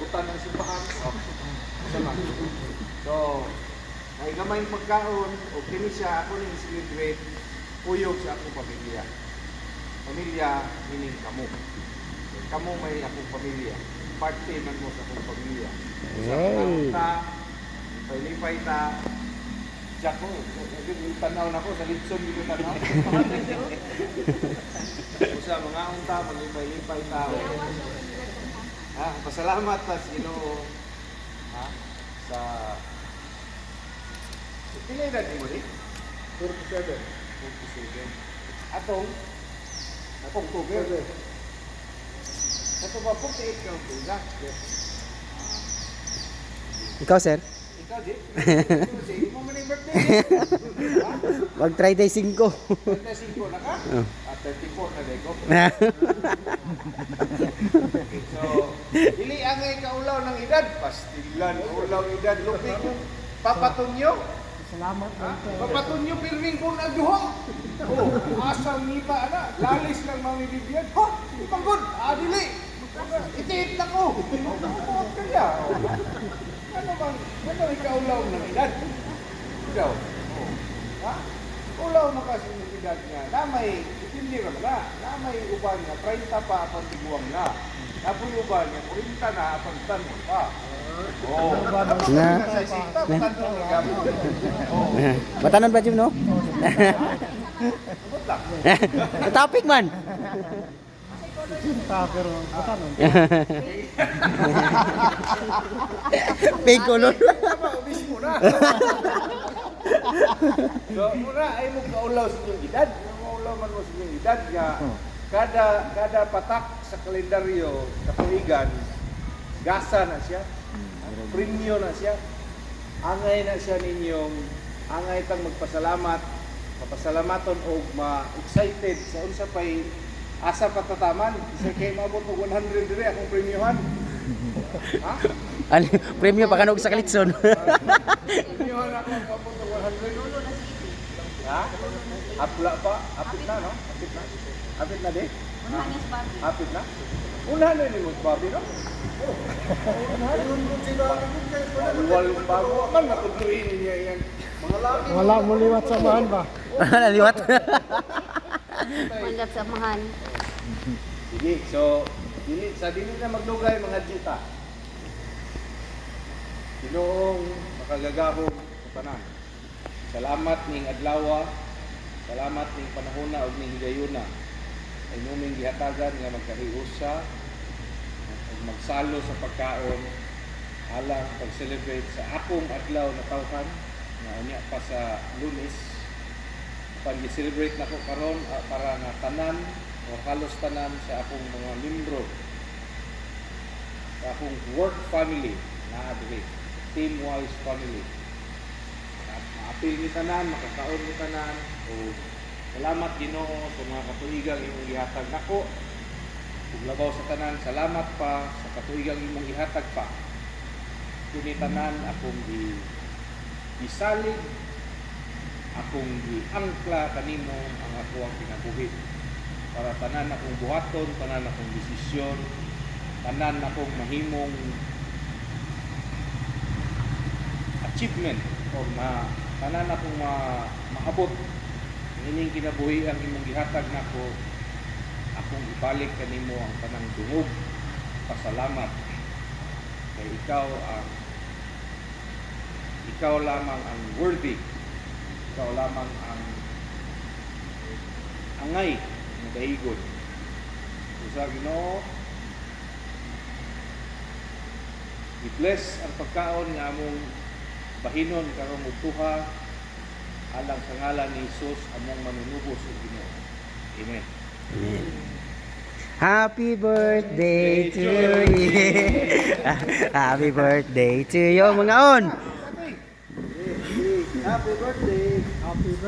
kalibutan ang simbahan. Sama. So, ay gamay pagkaon o kini siya ako ning celebrate puyog sa akong pamilya. Pamilya meaning kamo. Kamo may akong pamilya. Parte man mo sa akong pamilya. Sa ta, palipay ta. Jako, tanaw na ko sa litson dito tanaw. Sa mga unta, malipay-lipay tao. Pasalamat ta sa Ginoo. Sa pila edad mo ni? 47. Atong October. Ito ba 48 ka October? Ikaw, sir? Ikaw, di? Di mo man yung birthday. Mag 35. 35 na ka? 34 na deko. So, dili angay kaulaw ng edad. Pastilan, ulaw edad. Lupi ko. Papatunyo. Salamat po. Papatunyo pirming po na duha. Oh, asang nita ana. Lalis lang mamibibiyad. Ha? Ipanggod. Dili. Itiit na ko. Buot ka niya. Ano ikaulaw ng edad? Ikaw. Ha? Ulaw na kasi ng edad niya. Namay, hindi rin na. Namay uban niya. 30 pa apang tiguang na. Tapos uban niya. 40 na apang tanong pa. Oh. Na. Batanon ba, Jim, no? Topic man. Cinta pero batanon. Pink color. Ubis mo na. So, muna ay mo kaulaw sa inyong edad. Kaulaw man mo sa inyong edad nga kada patak sa kalendaryo sa tuigan gasa na siya. Premyo na siya. Angay na siya ninyong angay tang magpasalamat, mapasalamaton o ma-excited sa unsa pay asa patataman. Isa kay maabot og 100 dire akong premyohan. Ha? Ano, premyo pa kanog sa Kalitson. Premyohan ako maabot og 100. Ha? Apla pa? Apit na, no? Apit na. Apit na di? Apit na? Una na ni mo Bobby, no? Wal bago man nakudluin niya yan. Mga laki. Wala mo liwat sa bahan ba? Naliwat. Manggap samahan. Sige, so dili na maglugay mga jita. Ginoong makagagahom sa tanan. Salamat ning adlaw, salamat ning panahona ug ning higayuna. Ay numing gihatagan nga magkahiusa, magsalo sa pagkaon, alang pag-celebrate sa akong adlaw na tawhan nga unya pa sa Lunes. Pag gi-celebrate nako karon para nga tanan o halos tanan sa akong mga membro sa akong work family na adre team-wise family. Maapil ni tanan, makakaon ni tanan o salamat Ginoo sa mga katuigang imong gihatag nako. Ug labaw sa tanan, salamat pa sa katuigang imong ihatag pa. Kini tanan akong gisalig, akong giangkla kanimo ang ako ang kinabuhi. Para tanan akong buhaton, tanan akong desisyon, tanan akong mahimong achievement o tanan akong maabot ining kinabuhi ang imong gihatag nako. Akong ibalik kanimo ang tanang dungog pasalamat kay ikaw lamang ang worthy, ikaw lamang ang angay ng dahigon sa Ginoo. I-bless ang pagkaon nga among bahinon karong mutuha alang sa ngalan ni Jesus among manunubos ug Ginoo. Amen. Happy birthday to you. Happy birthday to you, mga on. Happy birthday. Happy birthday.